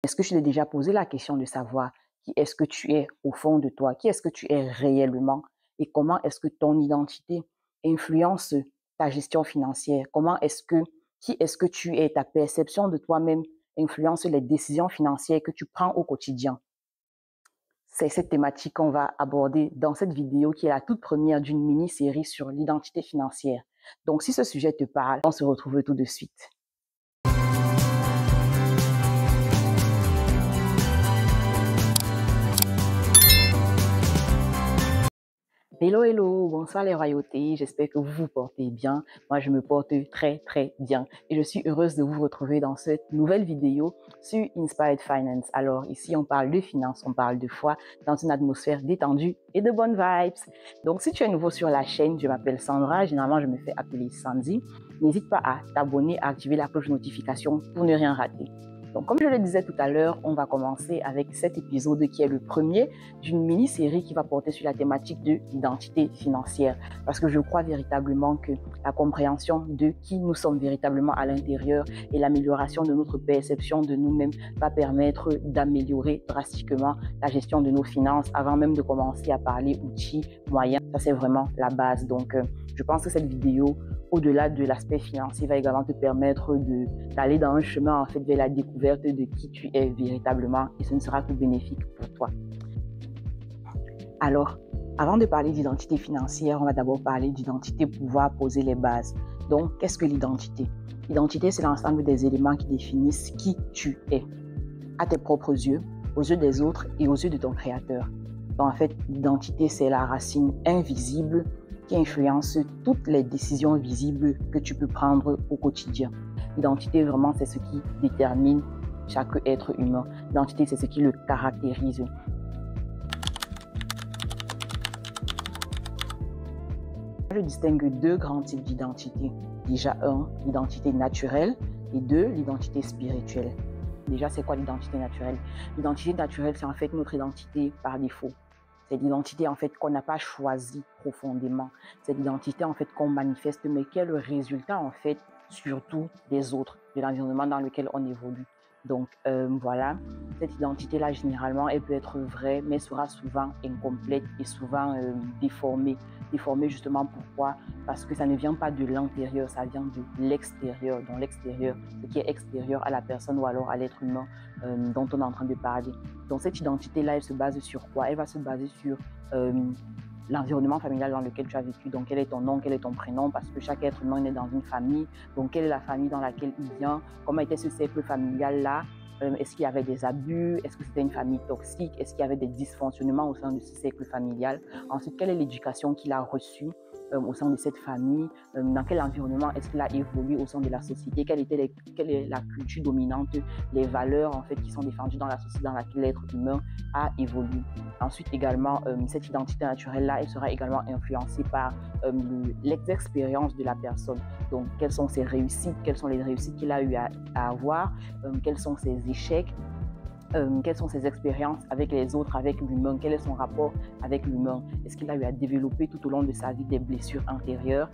Est-ce que tu t'es déjà posé la question de savoir qui est-ce que tu es au fond de toi? Qui est-ce que tu es réellement? Et comment est-ce que ton identité influence ta gestion financière? Qui est-ce que tu es? Ta perception de toi-même influence les décisions financières que tu prends au quotidien. C'est cette thématique qu'on va aborder dans cette vidéo qui est la toute première d'une mini-série sur l'identité financière. Donc, si ce sujet te parle, on se retrouve tout de suite. Hello, hello, bonsoir les royautés, j'espère que vous vous portez bien. Moi, je me porte très, très bien et je suis heureuse de vous retrouver dans cette nouvelle vidéo sur Inspired Finance. Alors, ici, on parle de finances, on parle de foi dans une atmosphère détendue et de bonnes vibes. Donc, si tu es nouveau sur la chaîne, je m'appelle Sandra, généralement, je me fais appeler Sandy. N'hésite pas à t'abonner, à activer la cloche de notification pour ne rien rater. Donc, comme je le disais tout à l'heure, on va commencer avec cet épisode qui est le premier d'une mini-série qui va porter sur la thématique de l'identité financière. Parce que je crois véritablement que la compréhension de qui nous sommes véritablement à l'intérieur et l'amélioration de notre perception de nous-mêmes va permettre d'améliorer drastiquement la gestion de nos finances avant même de commencer à parler outils, moyens. Ça, c'est vraiment la base. Donc, je pense que cette vidéo, au-delà de l'aspect financier, va également te permettre d'aller dans un chemin en fait vers la découverte de qui tu es véritablement et ce ne sera que bénéfique pour toi. Alors, avant de parler d'identité financière, on va d'abord parler d'identité pour pouvoir poser les bases. Donc, qu'est-ce que l'identité? L'identité, c'est l'ensemble des éléments qui définissent qui tu es, à tes propres yeux, aux yeux des autres et aux yeux de ton créateur. Donc, en fait, l'identité, c'est la racine invisible qui influence toutes les décisions visibles que tu peux prendre au quotidien. L'identité, vraiment, c'est ce qui détermine chaque être humain. L'identité, c'est ce qui le caractérise. Je distingue deux grands types d'identité. Déjà, l'identité naturelle et deux, l'identité spirituelle. Déjà, c'est quoi l'identité naturelle? L'identité naturelle, c'est en fait notre identité par défaut. C'est l'identité en fait qu'on n'a pas choisie profondément. C'est l'identité en fait qu'on manifeste, mais qui est le résultat en fait surtout des autres, de l'environnement dans lequel on évolue. Donc voilà, cette identité-là, généralement, elle peut être vraie, mais sera souvent incomplète et souvent déformée. Déformée justement pourquoi? Parce que ça ne vient pas de l'intérieur, ça vient de l'extérieur. Donc l'extérieur, ce qui est extérieur à la personne ou alors à l'être humain dont on est en train de parler. Donc cette identité-là, elle se base sur quoi? Elle va se baser sur l'environnement familial dans lequel tu as vécu. Donc, quel est ton nom, quel est ton prénom? Parce que chaque être humain est dans une famille. Donc, quelle est la famille dans laquelle il vient? Comment était ce cercle familial-là? Est-ce qu'il y avait des abus? Est-ce que c'était une famille toxique? Est-ce qu'il y avait des dysfonctionnements au sein de ce cercle familial? Ensuite, quelle est l'éducation qu'il a reçue au sein de cette famille? Dans quel environnement est-ce qu'il a évolué au sein de la société? Quelle est la culture dominante? Les valeurs en fait qui sont défendues dans la société dans laquelle l'être humain a évolué. Ensuite également, cette identité naturelle-là, elle sera également influencée par l'expérience de la personne. Donc, quelles sont ses réussites? Quelles sont les réussites qu'il a eu à avoir? Quels sont ses échecs? Quelles sont ses expériences avec les autres, avec l'humain? Quel est son rapport avec l'humain? Est-ce qu'il a eu à développer tout au long de sa vie des blessures intérieures?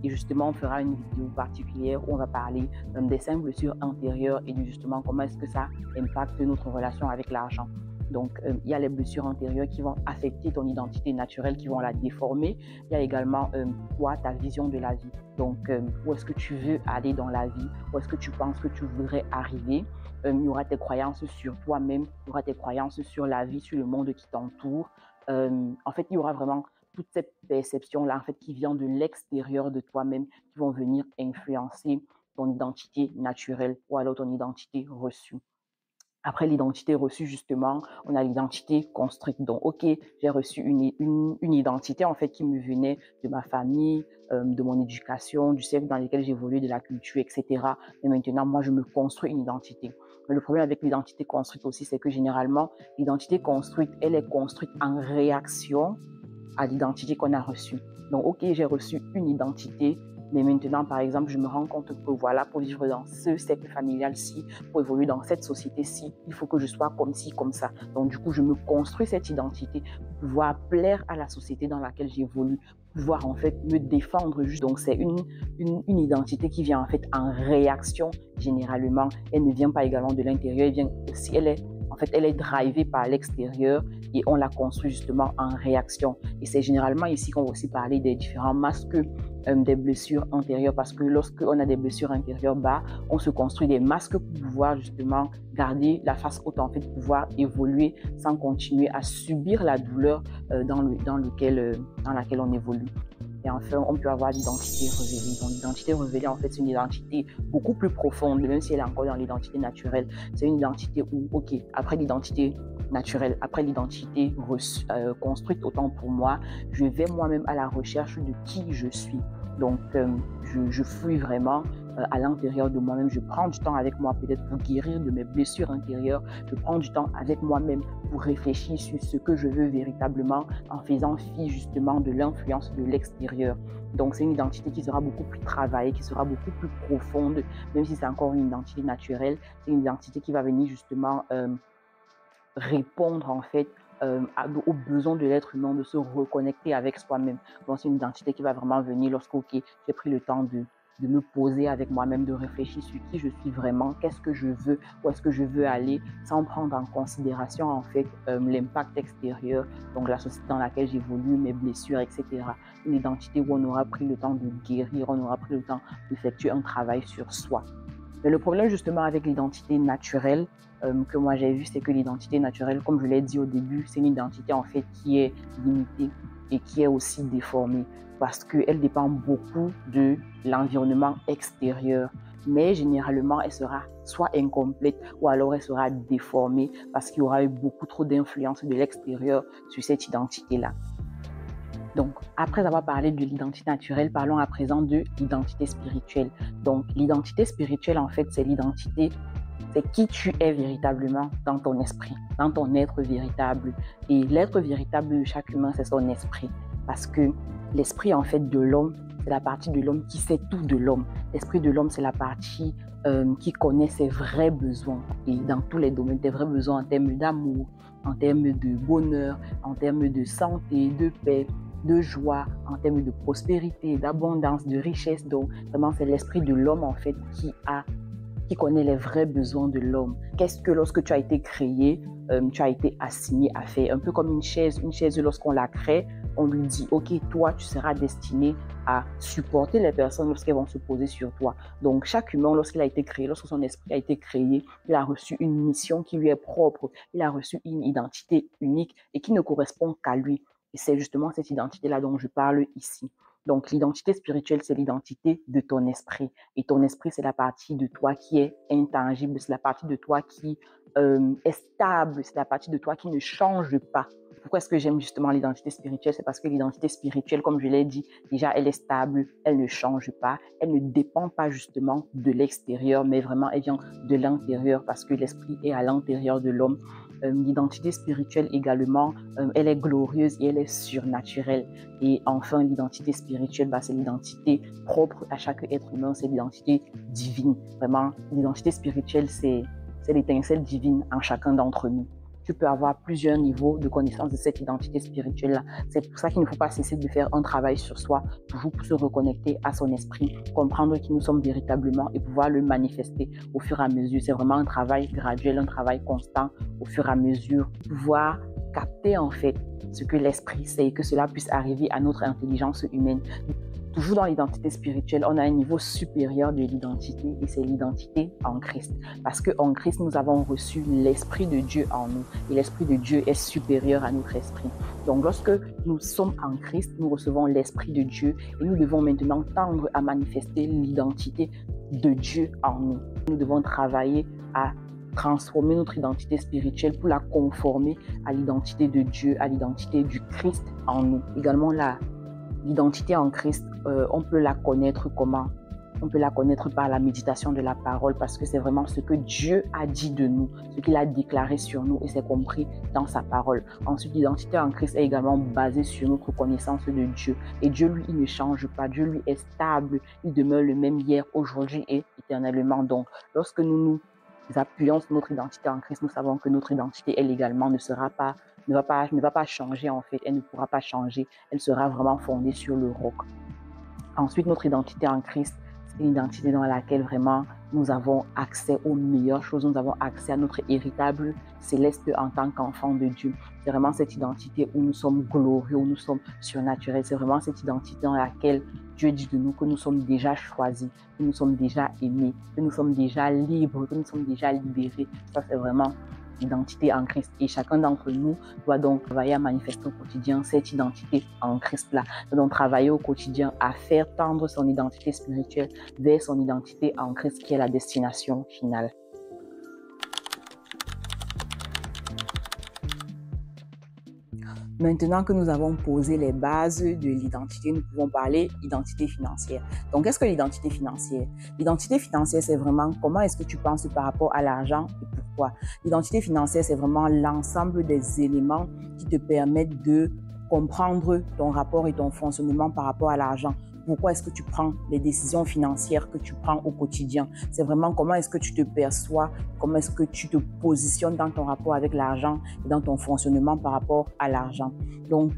Et justement, on fera une vidéo particulière où on va parler des 5 blessures intérieures et de justement comment est-ce que ça impacte notre relation avec l'argent. Donc, il y a les blessures antérieures qui vont affecter ton identité naturelle, qui vont la déformer. Il y a également, toi, ta vision de la vie. Donc, où est-ce que tu veux aller dans la vie? Où est-ce que tu penses que tu voudrais arriver? Il y aura tes croyances sur toi-même, il y aura tes croyances sur la vie, sur le monde qui t'entoure. En fait, il y aura vraiment toute cette perception-là, en fait, qui vient de l'extérieur de toi-même, qui vont venir influencer ton identité naturelle ou alors ton identité reçue. Après l'identité reçue, justement, on a l'identité construite. Donc, OK, j'ai reçu une identité, en fait, qui me venait de ma famille, de mon éducation, du cercle dans lequel j'évolue, de la culture, etc. Et maintenant, moi, je me construis une identité. Mais le problème avec l'identité construite aussi, c'est que généralement, l'identité construite, elle est construite en réaction à l'identité qu'on a reçue. Donc, OK, j'ai reçu une identité, Mais maintenant, par exemple, je me rends compte que voilà, pour vivre dans ce cercle familial-ci, pour évoluer dans cette société-ci, il faut que je sois comme ci, comme ça. Donc, du coup, je me construis cette identité pour pouvoir plaire à la société dans laquelle j'évolue, pouvoir en fait me défendre juste. Donc, c'est une identité qui vient en fait en réaction généralement. Elle ne vient pas également de l'intérieur, elle vient aussi, elle est drivée par l'extérieur et on la construit justement en réaction. Et c'est généralement ici qu'on va aussi parler des différents masques des blessures antérieures, parce que lorsqu'on a des blessures intérieures, on se construit des masques pour pouvoir justement garder la face haute, en fait, pouvoir évoluer sans continuer à subir la douleur dans laquelle on évolue. Et enfin, on peut avoir l'identité révélée. Donc, l'identité révélée, en fait, c'est une identité beaucoup plus profonde, même si elle est encore dans l'identité naturelle. C'est une identité où, ok, après l'identité naturelle, après l'identité construite autant pour moi, je vais moi-même à la recherche de qui je suis. Donc, je fouille vraiment à l'intérieur de moi-même. Je prends du temps avec moi peut-être pour guérir de mes blessures intérieures. Je prends du temps avec moi-même pour réfléchir sur ce que je veux véritablement en faisant fi justement de l'influence de l'extérieur. Donc, c'est une identité qui sera beaucoup plus travaillée, qui sera beaucoup plus profonde, même si c'est encore une identité naturelle. C'est une identité qui va venir justement répondre en fait aux besoins de l'être humain, de se reconnecter avec soi-même. Donc, c'est une identité qui va vraiment venir lorsque j'ai pris le temps de me poser avec moi-même, de réfléchir sur qui je suis vraiment, qu'est-ce que je veux, où est-ce que je veux aller, sans prendre en considération en fait l'impact extérieur, donc la société dans laquelle j'évolue, mes blessures, etc. Une identité où on aura pris le temps de guérir, on aura pris le temps d'effectuer un travail sur soi. Mais le problème justement avec l'identité naturelle que moi j'ai vu, c'est que l'identité naturelle, comme je l'ai dit au début, c'est une identité en fait qui est limitée et qui est aussi déformée parce qu'elle dépend beaucoup de l'environnement extérieur. Mais généralement, elle sera soit incomplète ou alors elle sera déformée parce qu'il y aura eu beaucoup trop d'influence de l'extérieur sur cette identité-là. Donc, après avoir parlé de l'identité naturelle, parlons à présent de l'identité spirituelle. Donc, l'identité spirituelle, en fait, c'est l'identité, c'est qui tu es véritablement dans ton esprit, dans ton être véritable. Et l'être véritable de chaque humain, c'est son esprit. Parce que l'esprit, en fait, de l'homme, c'est la partie de l'homme qui sait tout de l'homme. L'esprit de l'homme, c'est la partie qui connaît ses vrais besoins. Et dans tous les domaines, des vrais besoins en termes d'amour, en termes de bonheur, en termes de santé, de paix, de joie, en termes de prospérité, d'abondance, de richesse. Donc, vraiment, c'est l'esprit de l'homme, en fait, qui connaît les vrais besoins de l'homme. Qu'est-ce que lorsque tu as été créé, tu as été assigné à faire? Un peu comme une chaise, lorsqu'on la crée, on lui dit, ok, toi, tu seras destiné à supporter les personnes lorsqu'elles vont se poser sur toi. Donc, chaque humain, lorsqu'il a été créé, lorsque son esprit a été créé, il a reçu une mission qui lui est propre. Il a reçu une identité unique et qui ne correspond qu'à lui. Et c'est justement cette identité-là dont je parle ici. Donc, l'identité spirituelle, c'est l'identité de ton esprit. Et ton esprit, c'est la partie de toi qui est intangible, c'est la partie de toi qui est stable, c'est la partie de toi qui ne change pas. Pourquoi est-ce que j'aime justement l'identité spirituelle? C'est parce que l'identité spirituelle, comme je l'ai dit, déjà, elle est stable, elle ne change pas, elle ne dépend pas justement de l'extérieur, mais vraiment, elle vient de l'intérieur parce que l'esprit est à l'intérieur de l'homme. L'identité spirituelle également, elle est glorieuse et elle est surnaturelle. Et enfin, l'identité spirituelle, c'est l'identité propre à chaque être humain, c'est l'identité divine. Vraiment, l'identité spirituelle, c'est l'étincelle divine en chacun d'entre nous. Tu peux avoir plusieurs niveaux de connaissance de cette identité spirituelle-là. C'est pour ça qu'il ne faut pas cesser de faire un travail sur soi, toujours pour se reconnecter à son esprit, comprendre qui nous sommes véritablement et pouvoir le manifester au fur et à mesure. C'est vraiment un travail graduel, un travail constant au fur et à mesure. Pouvoir capter en fait ce que l'esprit sait et que cela puisse arriver à notre intelligence humaine. Toujours dans l'identité spirituelle, on a un niveau supérieur de l'identité et c'est l'identité en Christ. Parce qu'en Christ, nous avons reçu l'Esprit de Dieu en nous et l'Esprit de Dieu est supérieur à notre esprit. Donc lorsque nous sommes en Christ, nous recevons l'Esprit de Dieu et nous devons maintenant tendre à manifester l'identité de Dieu en nous. Nous devons travailler à transformer notre identité spirituelle pour la conformer à l'identité de Dieu, à l'identité du Christ en nous. Également l'identité en Christ, on peut la connaître comment? On peut la connaître par la méditation de la parole parce que c'est vraiment ce que Dieu a dit de nous, ce qu'il a déclaré sur nous et c'est compris dans sa parole. Ensuite, l'identité en Christ est également basée sur notre connaissance de Dieu. Et Dieu, lui, il ne change pas. Dieu, lui, est stable. Il demeure le même hier, aujourd'hui et éternellement. Donc, lorsque nous appuyons sur notre identité en Christ, nous savons que notre identité, elle également, ne va pas changer en fait. Elle ne pourra pas changer. Elle sera vraiment fondée sur le roc. Ensuite, notre identité en Christ, c'est une identité dans laquelle vraiment nous avons accès aux meilleures choses, nous avons accès à notre héritable céleste en tant qu'enfant de Dieu. C'est vraiment cette identité où nous sommes glorieux, où nous sommes surnaturels. C'est vraiment cette identité dans laquelle Dieu dit de nous que nous sommes déjà choisis, que nous sommes déjà aimés, que nous sommes déjà libres, que nous sommes déjà libérés. Ça, c'est vraiment l'identité en Christ. Et chacun d'entre nous doit donc travailler à manifester au quotidien cette identité en Christ-là. Donc travailler au quotidien à faire tendre son identité spirituelle vers son identité en Christ qui est la destination finale. Maintenant que nous avons posé les bases de l'identité, nous pouvons parler d'identité financière. Donc, qu'est-ce que l'identité financière? L'identité financière, c'est vraiment comment est-ce que tu penses par rapport à l'argent et pourquoi. L'identité financière, c'est vraiment l'ensemble des éléments qui te permettent de comprendre ton rapport et ton fonctionnement par rapport à l'argent. Pourquoi est-ce que tu prends les décisions financières que tu prends au quotidien? C'est vraiment comment est-ce que tu te perçois, comment est-ce que tu te positionnes dans ton rapport avec l'argent et dans ton fonctionnement par rapport à l'argent. Donc,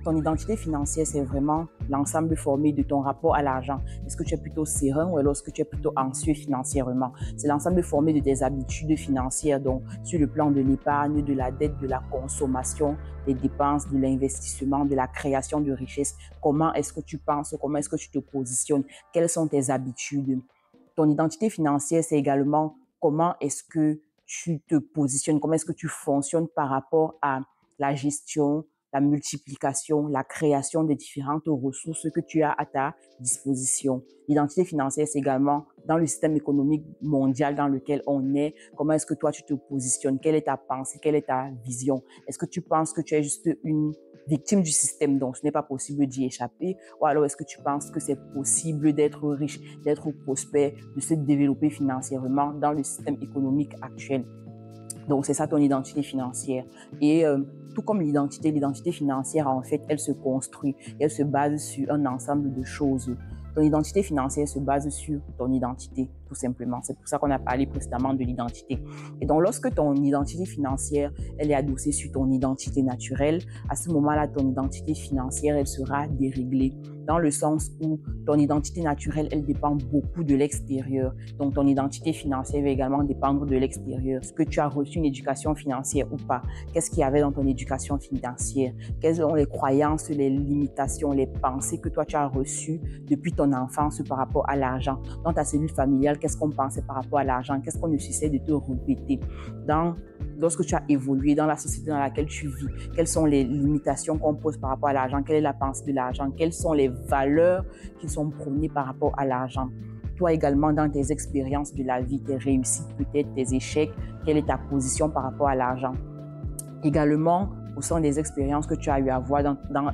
ton identité financière, c'est vraiment l'ensemble formé de ton rapport à l'argent. Est-ce que tu es plutôt serein ou est-ce que tu es plutôt anxieux financièrement? C'est l'ensemble formé de tes habitudes financières, donc sur le plan de l'épargne, de la dette, de la consommation, des dépenses, de l'investissement, de la création de richesse. Comment est-ce que tu penses? Comment est-ce que tu te positionnes? Quelles sont tes habitudes? Ton identité financière, c'est également comment est-ce que tu te positionnes, comment est-ce que tu fonctionnes par rapport à la gestion, la multiplication, la création des différentes ressources que tu as à ta disposition. L'identité financière, c'est également dans le système économique mondial dans lequel on est, comment est-ce que toi tu te positionnes, quelle est ta pensée, quelle est ta vision. Est-ce que tu penses que tu es juste une victime du système, donc ce n'est pas possible d'y échapper, ou alors est-ce que tu penses que c'est possible d'être riche, d'être prospère, de se développer financièrement dans le système économique actuel? Donc, c'est ça ton identité financière. Et tout comme l'identité financière, en fait, elle se construit, elle se base sur un ensemble de choses. Ton identité financière se base sur ton identité, tout simplement. C'est pour ça qu'on a parlé précédemment de l'identité. Et donc, lorsque ton identité financière, elle est adossée sur ton identité naturelle, à ce moment-là, ton identité financière, elle sera déréglée. Dans le sens où ton identité naturelle, elle dépend beaucoup de l'extérieur. Donc, ton identité financière va également dépendre de l'extérieur. Est-ce que tu as reçu une éducation financière ou pas? Qu'est-ce qu'il y avait dans ton éducation financière? Quelles sont les croyances, les limitations, les pensées que toi, tu as reçues depuis ton enfance par rapport à l'argent? Dans ta cellule familiale, qu'est-ce qu'on pensait par rapport à l'argent? Qu'est-ce qu'on ne cessait de te répéter? Lorsque tu as évolué dans la société dans laquelle tu vis, quelles sont les limitations qu'on pose par rapport à l'argent? Quelle est la pensée de l'argent? Quelles sont les valeurs qui sont prônées par rapport à l'argent? Toi également, dans tes expériences de la vie, tes réussites, peut-être tes échecs, quelle est ta position par rapport à l'argent? Également, au sein des expériences que tu as eu à avoir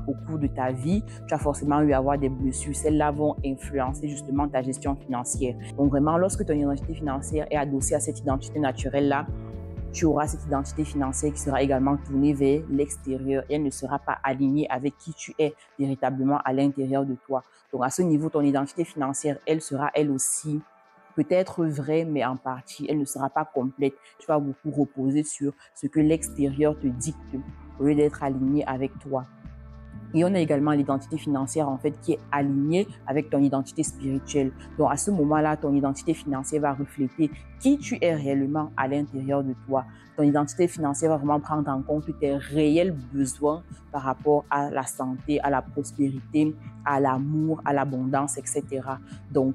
au cours de ta vie, tu as forcément eu à avoir des blessures. Celles-là vont influencer justement ta gestion financière. Donc vraiment, lorsque ton identité financière est adossée à cette identité naturelle-là, tu auras cette identité financière qui sera également tournée vers l'extérieur et elle ne sera pas alignée avec qui tu es véritablement à l'intérieur de toi. Donc à ce niveau, ton identité financière, elle sera elle aussi peut-être vraie, mais en partie, elle ne sera pas complète. Tu vas beaucoup reposer sur ce que l'extérieur te dicte au lieu d'être aligné avec toi. Et on a également l'identité financière, en fait, qui est alignée avec ton identité spirituelle. Donc, à ce moment-là, ton identité financière va refléter qui tu es réellement à l'intérieur de toi. Ton identité financière va vraiment prendre en compte tes réels besoins par rapport à la santé, à la prospérité, à l'amour, à l'abondance, etc. Donc,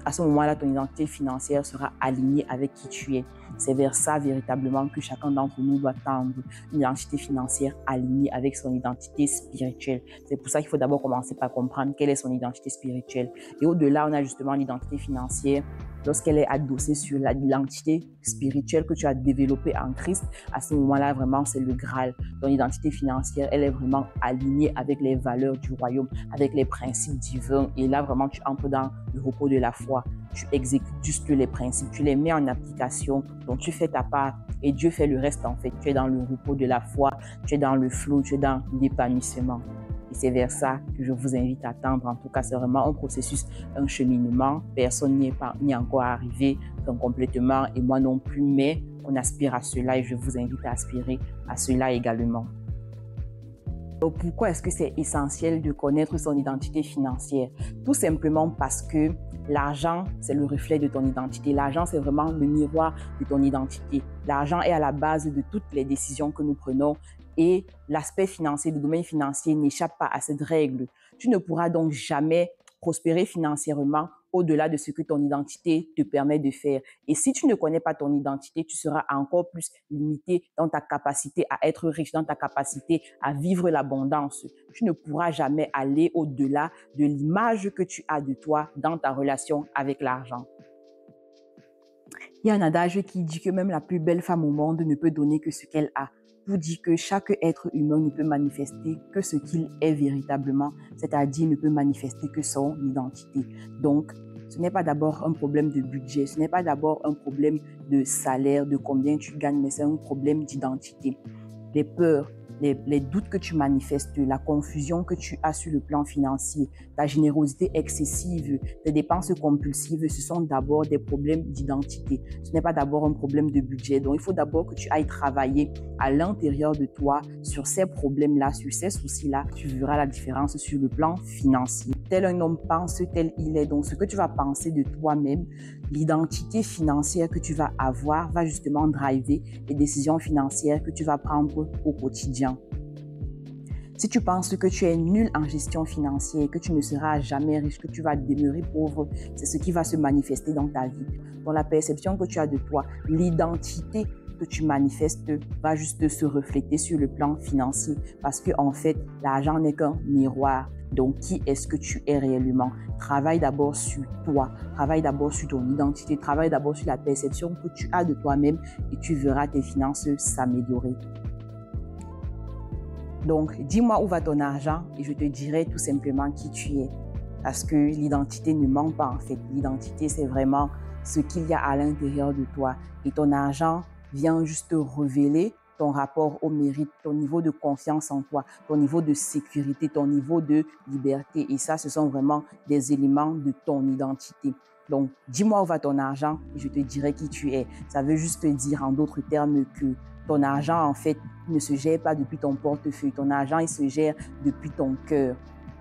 à ce moment-là, ton identité financière sera alignée avec qui tu es. C'est vers ça véritablement que chacun d'entre nous doit tendre, une identité financière alignée avec son identité spirituelle. C'est pour ça qu'il faut d'abord commencer par comprendre quelle est son identité spirituelle. Et au-delà, on a justement l'identité financière. Lorsqu'elle est adossée sur l'identité spirituelle que tu as développée en Christ, à ce moment-là, vraiment, c'est le Graal. Ton identité financière, elle est vraiment alignée avec les valeurs du royaume, avec les principes divins. Et là, vraiment, tu entres dans le repos de la foi. Tu exécutes juste les principes, tu les mets en application, donc tu fais ta part et Dieu fait le reste en fait. Tu es dans le repos de la foi, tu es dans le flow, tu es dans l'épanouissement. Et c'est vers ça que je vous invite à tendre. En tout cas, c'est vraiment un processus, un cheminement. Personne n'y est encore arrivé complètement et moi non plus, mais on aspire à cela et je vous invite à aspirer à cela également. Donc, pourquoi est-ce que c'est essentiel de connaître son identité financière? Tout simplement parce que l'argent, c'est le reflet de ton identité. L'argent, c'est vraiment le miroir de ton identité. L'argent est à la base de toutes les décisions que nous prenons et l'aspect financier, le domaine financier n'échappe pas à cette règle. Tu ne pourras donc jamais prospérer financièrement au-delà de ce que ton identité te permet de faire. Et si tu ne connais pas ton identité, tu seras encore plus limité dans ta capacité à être riche, dans ta capacité à vivre l'abondance. Tu ne pourras jamais aller au-delà de l'image que tu as de toi dans ta relation avec l'argent. Il y a un adage qui dit que même la plus belle femme au monde ne peut donner que ce qu'elle a. Vous dit que chaque être humain ne peut manifester que ce qu'il est véritablement, c'est-à-dire ne peut manifester que son identité. Donc, ce n'est pas d'abord un problème de budget, ce n'est pas d'abord un problème de salaire, de combien tu gagnes, mais c'est un problème d'identité. Les peurs, les doutes que tu manifestes, la confusion que tu as sur le plan financier, ta générosité excessive, tes dépenses compulsives, ce sont d'abord des problèmes d'identité. Ce n'est pas d'abord un problème de budget. Donc, il faut d'abord que tu ailles travailler à l'intérieur de toi sur ces problèmes-là, sur ces soucis-là. Tu verras la différence sur le plan financier. Tel un homme pense, tel il est. Donc, ce que tu vas penser de toi-même, l'identité financière que tu vas avoir va justement driver les décisions financières que tu vas prendre au quotidien. Si tu penses que tu es nul en gestion financière, que tu ne seras jamais riche, que tu vas demeurer pauvre, c'est ce qui va se manifester dans ta vie. Dans la perception que tu as de toi, l'identité que tu manifestes va juste se refléter sur le plan financier parce que en fait, l'argent n'est qu'un miroir. Donc, qui est-ce que tu es réellement? Travaille d'abord sur toi, travaille d'abord sur ton identité, travaille d'abord sur la perception que tu as de toi-même et tu verras tes finances s'améliorer. Donc, dis-moi où va ton argent et je te dirai tout simplement qui tu es. Parce que l'identité ne ment pas en fait. L'identité, c'est vraiment ce qu'il y a à l'intérieur de toi. Et ton argent vient juste révéler ton rapport au mérite, ton niveau de confiance en toi, ton niveau de sécurité, ton niveau de liberté. Et ça, ce sont vraiment des éléments de ton identité. Donc, dis-moi où va ton argent et je te dirai qui tu es. Ça veut juste dire en d'autres termes que ton argent, en fait, ne se gère pas depuis ton portefeuille. Ton argent, il se gère depuis ton cœur.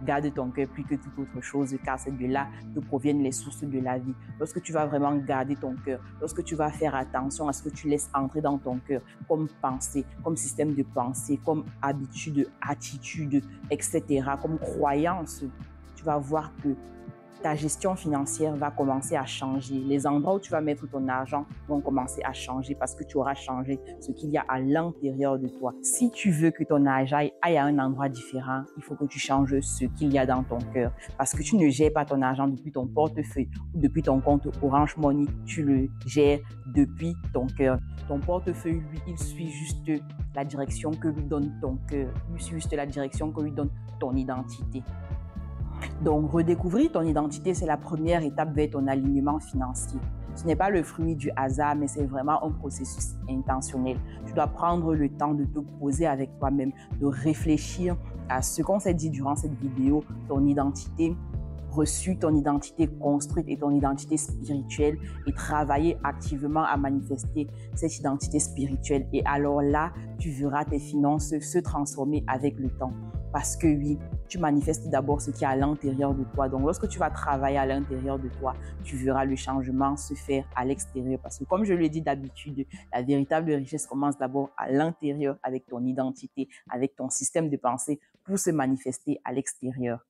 Garde ton cœur plus que toute autre chose, car c'est de là que proviennent les sources de la vie. Lorsque tu vas vraiment garder ton cœur, lorsque tu vas faire attention à ce que tu laisses entrer dans ton cœur, comme pensée, comme système de pensée, comme habitude, attitude, etc., comme croyance, tu vas voir que ta gestion financière va commencer à changer. Les endroits où tu vas mettre ton argent vont commencer à changer parce que tu auras changé ce qu'il y a à l'intérieur de toi. Si tu veux que ton argent aille à un endroit différent, il faut que tu changes ce qu'il y a dans ton cœur. Parce que tu ne gères pas ton argent depuis ton portefeuille ou depuis ton compte Orange Money, tu le gères depuis ton cœur. Ton portefeuille, lui, il suit juste la direction que lui donne ton cœur. Il suit juste la direction que lui donne ton identité. Donc, redécouvrir ton identité, c'est la première étape vers ton alignement financier. Ce n'est pas le fruit du hasard, mais c'est vraiment un processus intentionnel. Tu dois prendre le temps de te poser avec toi-même, de réfléchir à ce qu'on s'est dit durant cette vidéo, ton identité reçue, ton identité construite et ton identité spirituelle et travailler activement à manifester cette identité spirituelle. Et alors là, tu verras tes finances se transformer avec le temps. Parce que oui, tu manifestes d'abord ce qui est à l'intérieur de toi. Donc, lorsque tu vas travailler à l'intérieur de toi, tu verras le changement se faire à l'extérieur. Parce que comme je le dis d'habitude, la véritable richesse commence d'abord à l'intérieur avec ton identité, avec ton système de pensée pour se manifester à l'extérieur.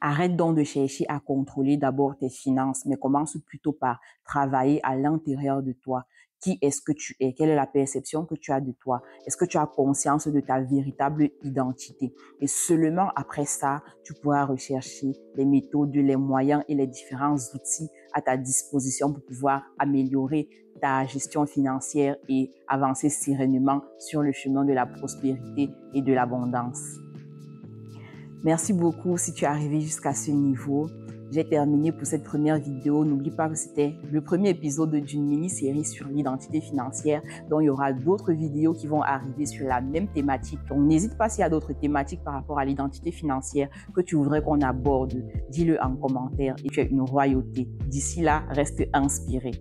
Arrête donc de chercher à contrôler d'abord tes finances, mais commence plutôt par travailler à l'intérieur de toi. Qui est-ce que tu es? Quelle est la perception que tu as de toi? Est-ce que tu as conscience de ta véritable identité? Et seulement après ça, tu pourras rechercher les méthodes, les moyens et les différents outils à ta disposition pour pouvoir améliorer ta gestion financière et avancer sereinement sur le chemin de la prospérité et de l'abondance. Merci beaucoup si tu es arrivé jusqu'à ce niveau. J'ai terminé pour cette première vidéo. N'oublie pas que c'était le premier épisode d'une mini-série sur l'identité financière. Donc, il y aura d'autres vidéos qui vont arriver sur la même thématique. Donc, n'hésite pas s'il y a d'autres thématiques par rapport à l'identité financière que tu voudrais qu'on aborde. Dis-le en commentaire et tu es une royauté. D'ici là, reste inspiré.